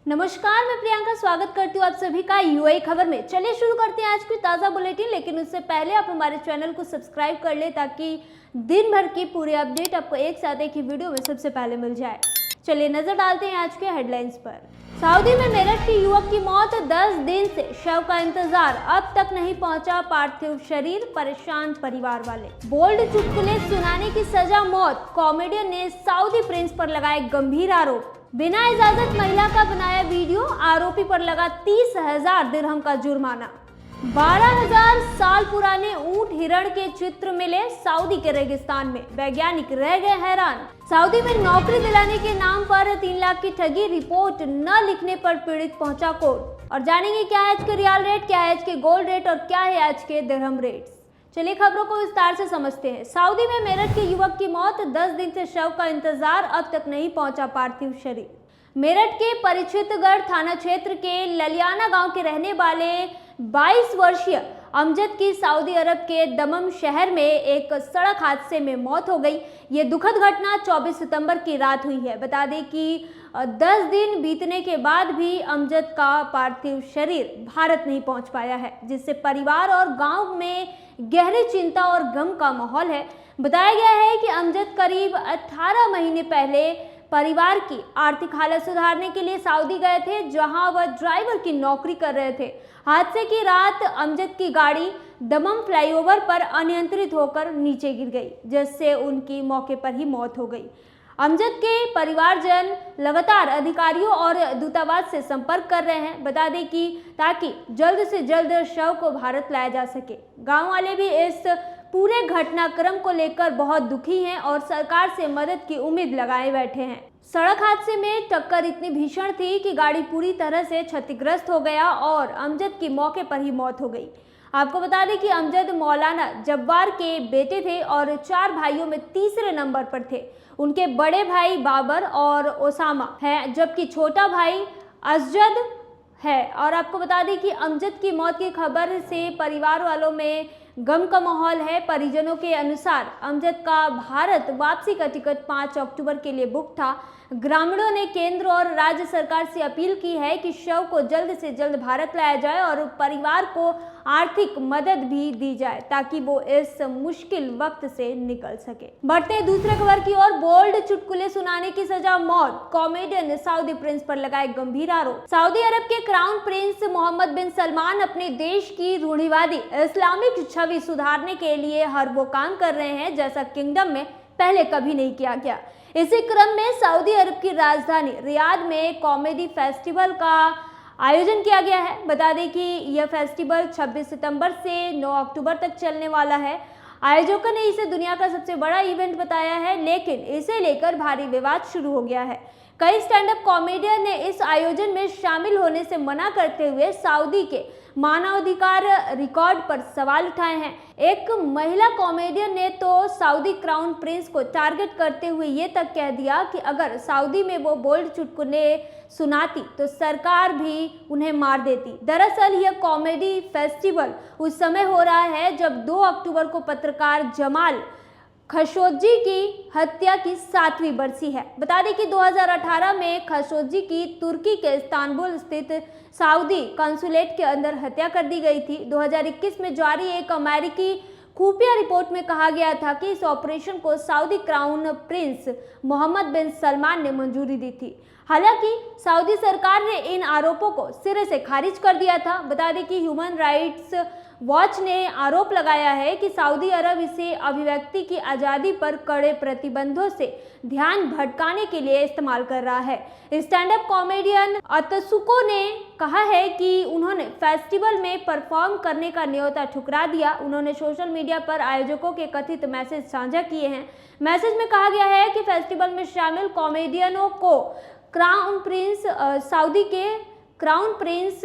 नमस्कार, मैं प्रियंका स्वागत करती हूँ आप सभी का यूएई खबर में। चलिए शुरू करते हैं आज की ताज़ा बुलेटिन, लेकिन उससे पहले आप हमारे चैनल को सब्सक्राइब कर लें ताकि दिन भर की पूरी अपडेट आपको एक साथ एक ही वीडियो में सबसे पहले मिल जाए। चलिए नजर डालते हैं आज के हेडलाइंस पर। सऊदी में मेरठ के युवक की मौत, 10 दिन से शव का इंतजार, अब तक नहीं पहुंचा पार्थिव शरीर, परेशान परिवार वाले। बोल्ड चुटकुले सुनाने की सजा मौत, कॉमेडियन ने सऊदी प्रिंस पर लगाए गंभीर आरोप। बिना इजाजत महिला का बनाया वीडियो, आरोपी पर लगा 30,000 दिरहम का जुर्माना। 12,000 साल पुराने ऊंट हिरण के चित्र मिले सऊदी के रेगिस्तान में, वैज्ञानिक रह गए हैरान। सऊदी में नौकरी दिलाने के नाम पर 3 लाख की ठगी, रिपोर्ट न लिखने पर पीड़ित पहुंचा कोर्ट। और जानेंगे क्या है आज के रियाल रेट, क्या है आज के गोल्ड रेट और क्या है आज के दिरहम रेट। चलिए खबरों को विस्तार से समझते हैं। सऊदी में मेरठ के युवक की मौत, 10 दिन से शव का इंतजार, अब तक नहीं पहुंचा पार्थिव शरीर। मेरठ के परिचितगढ़ थाना क्षेत्र के ललियाना गांव के रहने वाले 22 वर्षीय अमजद की सऊदी अरब के दमम शहर में एक सड़क हादसे में मौत हो गई। ये दुखद घटना 24 सितंबर की रात हुई है। बता दें कि 10 दिन बीतने के बाद भी अमजद का पार्थिव शरीर भारत नहीं पहुंच पाया है, जिससे परिवार और गांव में गहरी चिंता और गम का माहौल है। बताया गया है कि अमजद करीब 18 महीने पहले परिवार की आर्थिक हालत सुधारने के लिए सऊदी गए थे, जहां वह ड्राइवर की नौकरी कर रहे थे। हादसे की रात अमजद की गाड़ी दमम फ्लाईओवर पर अनियंत्रित होकर नीचे गिर गई, जिससे उनकी मौके पर ही मौत हो गई। अमजद के परिवारजन लगातार अधिकारियों और दूतावास से संपर्क कर रहे हैं, बता दें कि ताकि जल्द से जल्द शव को भारत लाया जा सके। गांव वाले भी इस पूरे घटनाक्रम को लेकर बहुत दुखी हैं और सरकार से मदद की उम्मीद लगाए बैठे हैं। सड़क हादसे में टक्कर इतनी भीषण थी कि गाड़ी पूरी तरह से क्षतिग्रस्त हो गया और अमजद की मौके पर ही मौत हो गई। आपको बता दें कि अमजद मौलाना जब्बार के बेटे थे और 4 भाइयों में तीसरे नंबर पर थे। उनके बड़े भाई बाबर और ओसामा हैं, जबकि छोटा भाई असजद है। और आपको बता दें कि अमजद की मौत की खबर से परिवार वालों में गम का माहौल है। परिजनों के अनुसार अमजद का भारत वापसी का टिकट 5 अक्टूबर के लिए बुक था। ग्रामीणों ने केंद्र और राज्य सरकार से अपील की है कि शव को जल्द से जल्द भारत लाया जाए और परिवार को आर्थिक मदद भी दी जाए ताकि वो इस मुश्किल वक्त से निकल सके। बढ़ते हैं दूसरे खबर की ओर। बोल्ड चुटकुले सुनाने की सजा मौत, कॉमेडियन ने सऊदी प्रिंस पर लगाए गंभीर आरोप। सऊदी अरब के क्राउन प्रिंस मोहम्मद बिन सलमान अपने देश की रूढ़िवादी इस्लामिक छवि सुधारने के लिए हर वो काम कर रहे हैं जैसा किंगडम में पहले कभी नहीं किया गया। इसी क्रम में सऊदी अरब की राजधानी रियाद में कॉमेडी फेस्टिवल का आयोजन किया गया है। बता दें कि यह फेस्टिवल 26 सितंबर से 9 अक्टूबर तक चलने वाला है। आयोजकों ने इसे दुनिया का सबसे बड़ा इवेंट बताया है, लेकिन इसे लेकर भारी विवाद शुरू हो गया है। कई स्टैंड अप कॉमेडियन ने इस आयोजन में शामिल होने से मना करते हुए सऊदी के मानवाधिकार रिकॉर्ड पर सवाल उठाए हैं। एक महिला कॉमेडियन ने तो सऊदी क्राउन प्रिंस को टारगेट करते हुए ये तक कह दिया कि अगर सऊदी में वो बोल्ड चुटकुले सुनाती तो सरकार भी उन्हें मार देती। दरअसल यह कॉमेडी फेस्टिवल उस समय हो रहा है जब 2 अक्टूबर को पत्रकार जमाल खशोगी की हत्या की 7वीं बरसी है। बता दें कि 2018 में खशोगी की तुर्की के इस्तांबुल स्थित सऊदी कंसुलेट के अंदर हत्या कर दी गई थी। 2021 में जारी एक अमेरिकी खुफिया रिपोर्ट में कहा गया था कि इस ऑपरेशन को सऊदी क्राउन प्रिंस मोहम्मद बिन सलमान ने मंजूरी दी थी। हालांकि सऊदी सरकार ने इन आरोपों को सिरे से खारिज कर दिया था। बता दें कि ह्यूमन राइट्स वॉच ने आरोप लगाया है कि सऊदी अरब इसे अभिव्यक्ति की आज़ादी पर कड़े प्रतिबंधों से ध्यान भटकाने के लिए इस्तेमाल कर रहा है। स्टैंड अप कॉमेडियन अतसुको ने कहा है कि उन्होंने फेस्टिवल में परफॉर्म करने का न्योता ठुकरा दिया। उन्होंने सोशल मीडिया पर आयोजकों के कथित मैसेज साझा किए हैं। मैसेज में कहा गया है कि फेस्टिवल में शामिल कॉमेडियनों को क्राउन प्रिंस सऊदी के क्राउन प्रिंस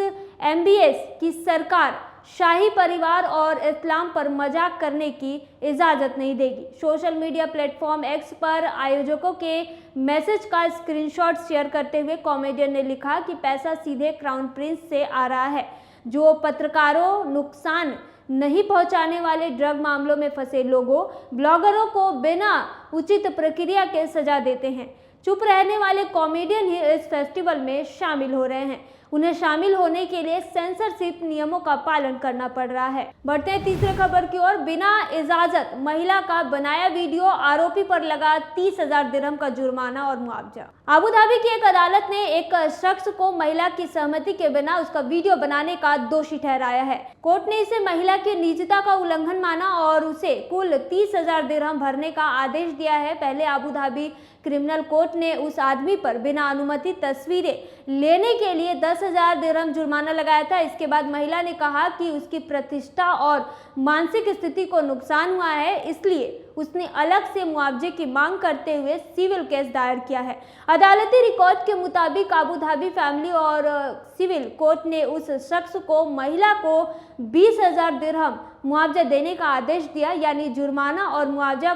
MBS की सरकार शाही परिवार और इस्लाम पर मजाक करने की इजाज़त नहीं देगी। सोशल मीडिया प्लेटफॉर्म X पर आयोजकों के मैसेज का स्क्रीनशॉट शेयर करते हुए कॉमेडियन ने लिखा कि पैसा सीधे क्राउन प्रिंस से आ रहा है, जो पत्रकारों, नुकसान नहीं पहुंचाने वाले ड्रग मामलों में फंसे लोगों, ब्लॉगरों को बिना उचित प्रक्रिया के सजा देते हैं। चुप रहने वाले कॉमेडियन ही इस फेस्टिवल में शामिल हो रहे हैं। उन्हें शामिल होने के लिए सेंसरशिप नियमों का पालन करना पड़ रहा है। बढ़ते हैं तीसरे खबर की ओर। बिना इजाजत महिला का बनाया वीडियो, आरोपी पर लगा 30,000 दिरहम का जुर्माना और मुआवजा। अबू धाबी की एक अदालत ने एक शख्स को महिला की सहमति के बिना उसका वीडियो बनाने का दोषी ठहराया है। कोर्ट ने इसे महिला की निजता का उल्लंघन माना और उसे कुल 30,000 दिरहम भरने का आदेश दिया है। पहले अबू धाबी क्रिमिनल कोर्ट ने उस आदमी पर बिना अनुमति तस्वीरें लेने के लिए 10,000 दिरहम जुर्माना लगाया था। इसके बाद महिला ने कहा कि उसकी प्रतिष्ठा और मानसिक स्थिति को नुकसान हुआ है, इसलिए उसने अलग से मुआवजे की मांग करते हुए सिविल केस दायर किया है। अदालती रिकॉर्ड के मुताबिक अबू धाबी फैमिली और सिविल कोर्ट ने उस शख्स को महिला को 20,000 दिरहम मुआवजा देने का आदेश दिया, यानी जुर्माना और मुआवजा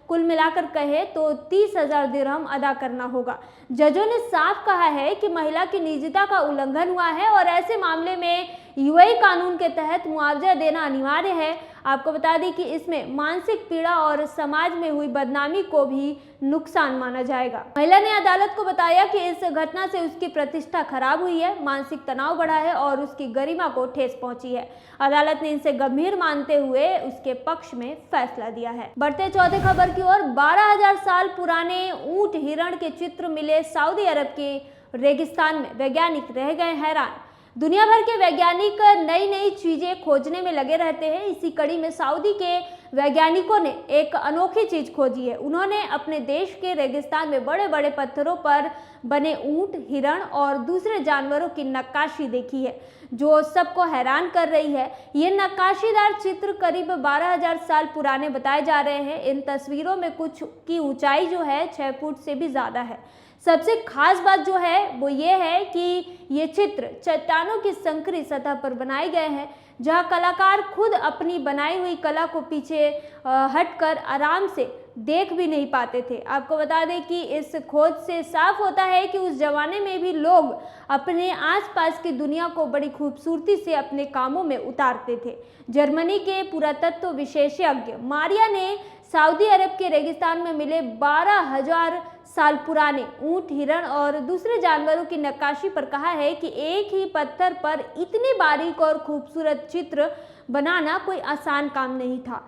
कुल मिलाकर कहे तो 30,000 दिरहम अदा करना होगा। जजों ने साफ कहा है कि महिला की निजता का उल्लंघन हुआ है और ऐसे मामले में यूएई कानून के तहत मुआवजा देना अनिवार्य है। आपको बता दें कि इसमें मानसिक पीड़ा और समाज में हुई बदनामी को भी नुकसान माना जाएगा। महिला ने अदालत को बताया कि इस घटना से उसकी प्रतिष्ठा खराब हुई है, मानसिक तनाव बढ़ा है और उसकी गरिमा को ठेस पहुंची है। अदालत ने इसे गंभीर मानते हुए उसके पक्ष में फैसला दिया है। बढ़ते चौथे खबर की ओर। 12,000 साल पुराने ऊंट हिरण के चित्र मिले सऊदी अरब के रेगिस्तान में, वैज्ञानिक रह गए हैरान। दुनिया भर के वैज्ञानिक नई नई चीजें खोजने में लगे रहते हैं। इसी कड़ी में सऊदी के वैज्ञानिकों ने एक अनोखी चीज खोजी है। उन्होंने अपने देश के रेगिस्तान में बड़े बड़े पत्थरों पर बने ऊंट, हिरण और दूसरे जानवरों की नक्काशी देखी है, जो सबको हैरान कर रही है। ये नक्काशीदार चित्र करीब 12,000 साल पुराने बताए जा रहे हैं। इन तस्वीरों में कुछ की ऊंचाई जो है 6 फुट से भी ज्यादा है। सबसे खास बात जो है वो ये है कि ये चित्र चट्टानों की संकरी सतह पर बनाए गए हैं, जहां कलाकार खुद अपनी बनाई हुई कला को पीछे हटकर आराम से देख भी नहीं पाते थे। आपको बता दें कि इस खोज से साफ होता है कि उस जमाने में भी लोग अपने आसपास की दुनिया को बड़ी खूबसूरती से अपने कामों में उतारते थे। जर्मनी के पुरातत्व विशेषज्ञ मारिया ने सऊदी अरब के रेगिस्तान में मिले 12,000 साल पुराने ऊंट, हिरण और दूसरे जानवरों की नक्काशी पर कहा है कि एक ही पत्थर पर इतने बारीक और खूबसूरत चित्र बनाना कोई आसान काम नहीं था।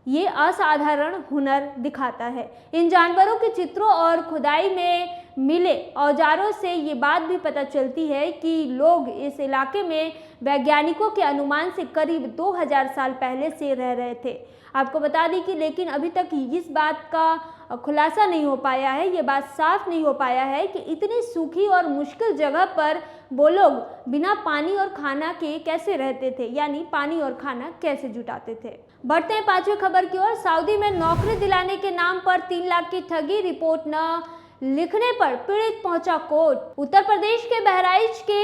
ये असाधारण हुनर दिखाता है। इन जानवरों के चित्रों और खुदाई में मिले औजारों से ये बात भी पता चलती है कि लोग इस इलाके में वैज्ञानिकों के अनुमान से करीब 2000 साल पहले से रह रहे थे। आपको बता दें कि लेकिन अभी तक इस बात का खुलासा नहीं हो पाया है, ये बात साफ नहीं हो पाया है कि इतनी सूखी और मुश्किल जगह पर वो लोग बिना पानी और खाना के कैसे रहते थे, यानी पानी और खाना कैसे जुटाते थे। बढ़ते हैं पांचवी खबर की ओर। सऊदी में नौकरी दिलाने के नाम पर 3 लाख की ठगी, रिपोर्ट न लिखने पर पीड़ित पहुंचा कोर्ट। उत्तर प्रदेश के बहराइच के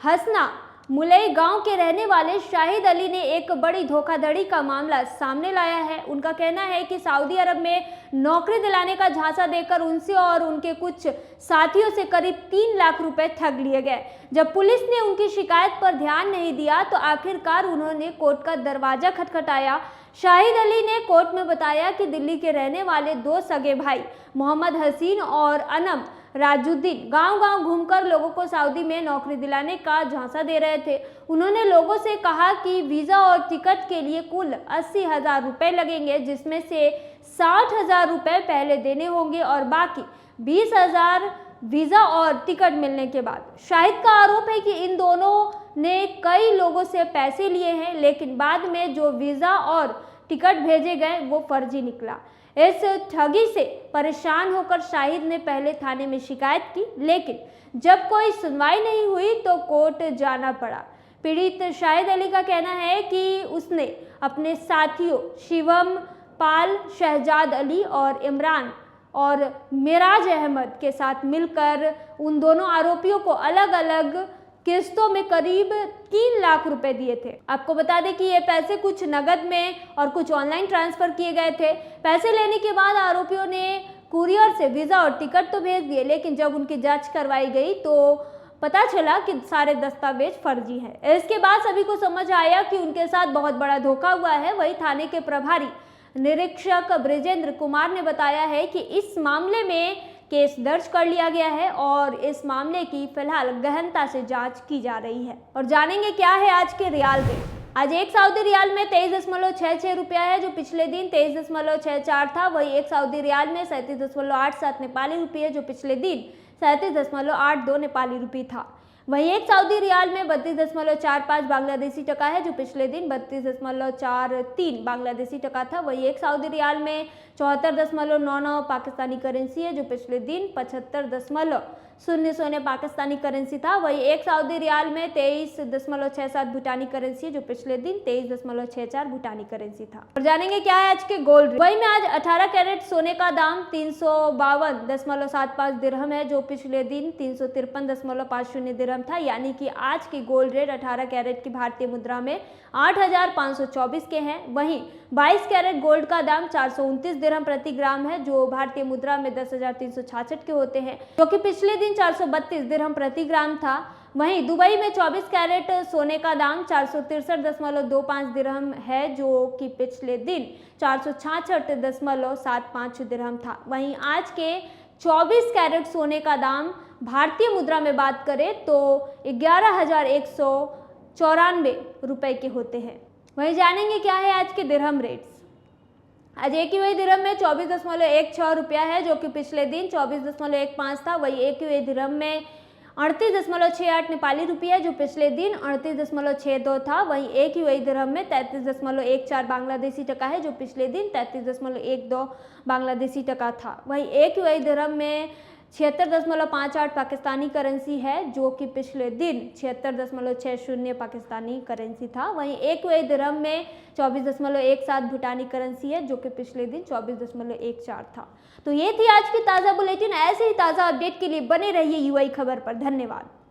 हसना मुलई गांव के रहने वाले शाहिद अली ने एक बड़ी धोखाधड़ी का मामला सामने लाया है। उनका कहना है कि सऊदी अरब में नौकरी दिलाने का झांसा देकर उनसे और उनके कुछ साथियों से करीब 3 लाख रुपए ठग लिए गए। जब पुलिस ने उनकी शिकायत पर ध्यान नहीं दिया तो आखिरकार उन्होंने कोर्ट का दरवाजा खटखटाया। शाहिद अली ने कोर्ट में बताया कि दिल्ली के रहने वाले 2 सगे भाई मोहम्मद हसीन और अनम राजुद्दीन गांव-गांव घूमकर लोगों को सऊदी में नौकरी दिलाने का झांसा दे रहे थे। उन्होंने लोगों से कहा कि वीज़ा और टिकट के लिए कुल 80,000 रुपये लगेंगे, जिसमें से 60,000 रुपये पहले देने होंगे और बाकी 20,000 वीज़ा और टिकट मिलने के बाद। शाहिद का आरोप है कि इन दोनों ने कई लोगों से पैसे लिए हैं, लेकिन बाद में जो वीज़ा और टिकट भेजे गए वो फर्जी निकला। इस ठगी से परेशान होकर शाहिद ने पहले थाने में शिकायत की, लेकिन जब कोई सुनवाई नहीं हुई तो कोर्ट जाना पड़ा। पीड़ित शाहिद अली का कहना है कि उसने अपने साथियों शिवम पाल, शहजाद अली और इमरान और मिराज अहमद के साथ मिलकर उन दोनों आरोपियों को अलग अलग किस्तों में करीब 3 लाख रुपए दिए थे। आपको बता दें कि ये पैसे कुछ नगद में और कुछ ऑनलाइन ट्रांसफर किए गए थे। पैसे लेने के बाद आरोपियों ने कुरियर से वीज़ा और टिकट तो भेज दिए, लेकिन जब उनकी जांच करवाई गई तो पता चला कि सारे दस्तावेज फर्जी हैं। इसके बाद सभी को समझ आया कि उनके साथ बहुत बड़ा धोखा हुआ है। वही थाने के प्रभारी निरीक्षक ब्रिजेंद्र कुमार ने बताया है कि इस मामले में केस दर्ज कर लिया गया है और इस मामले की फिलहाल गहनता से जांच की जा रही है। और जानेंगे क्या है आज के रियाल रेट। आज एक सऊदी रियाल में 23.66 रुपया है, जो पिछले दिन 23.64 था। वही एक सऊदी रियाल में 37.87 नेपाली रुपये, जो पिछले दिन 37.82 नेपाली रुपये था। वहीं एक सऊदी रियाल में 32.45 बांग्लादेशी टका है, जो पिछले दिन 32.43 बांग्लादेशी टका था। वहीं एक सऊदी रियाल में 74.99 पाकिस्तानी करेंसी है, जो पिछले दिन 75.00 पाकिस्तानी करेंसी था। वहीं एक सऊदी रियाल में 23.67 भूटानी करेंसी है, जो पिछले दिन 23.64 भूटानी करेंसी था। और जानेंगे क्या है आज के गोल्ड रेट। वहीं में आज 18 कैरेट सोने का दाम 352.75 दिरहम है, जो पिछले दिन 353.50 दिरहम था। यानी कि आज की गोल्ड रेट 18 कैरेट की भारतीय मुद्रा में 8,524 के हैं। वहीं 22 कैरेट गोल्ड का दाम 429 दिरहम प्रति ग्राम है, जो भारतीय मुद्रा में 10,366 के होते हैं, जो कि पिछले दिन 432 दिरहम प्रति ग्राम था। वहीं दुबई में 24 कैरेट सोने का दाम 463.25 दिरहम है, जो कि पिछले दिन 466.75 दिरहम था। वहीं आज के 24 कैरेट सोने का दाम भारतीय मुद्रा में बात करें तो 11,194 रुपए के होते हैं। वहीं जानेंगे क्या है आज के दिरहम रेट्स। आज एक यूए दिरहम में 24.16 रुपया है, जो कि पिछले दिन 24.15 था। वही एक यूए दिरहम में 38.68 नेपाली रुपया, जो पिछले दिन 38.62 था। वहीं एक यूए दिरहम में 33.14 बांग्लादेशी टका है, जो पिछले दिन 33.12 बांग्लादेशी टका था। वहीं एक यूए दिरहम में 76.58 पाकिस्तानी करेंसी है, जो कि पिछले दिन 76.60 पाकिस्तानी करेंसी था। वहीं एक यूए दिरहम में 24.17 भूटानी करेंसी है, जो कि पिछले दिन 24.14 था। तो ये थी आज की ताज़ा बुलेटिन। ऐसे ही ताज़ा अपडेट के लिए बने रहिए यूएई खबर पर। धन्यवाद।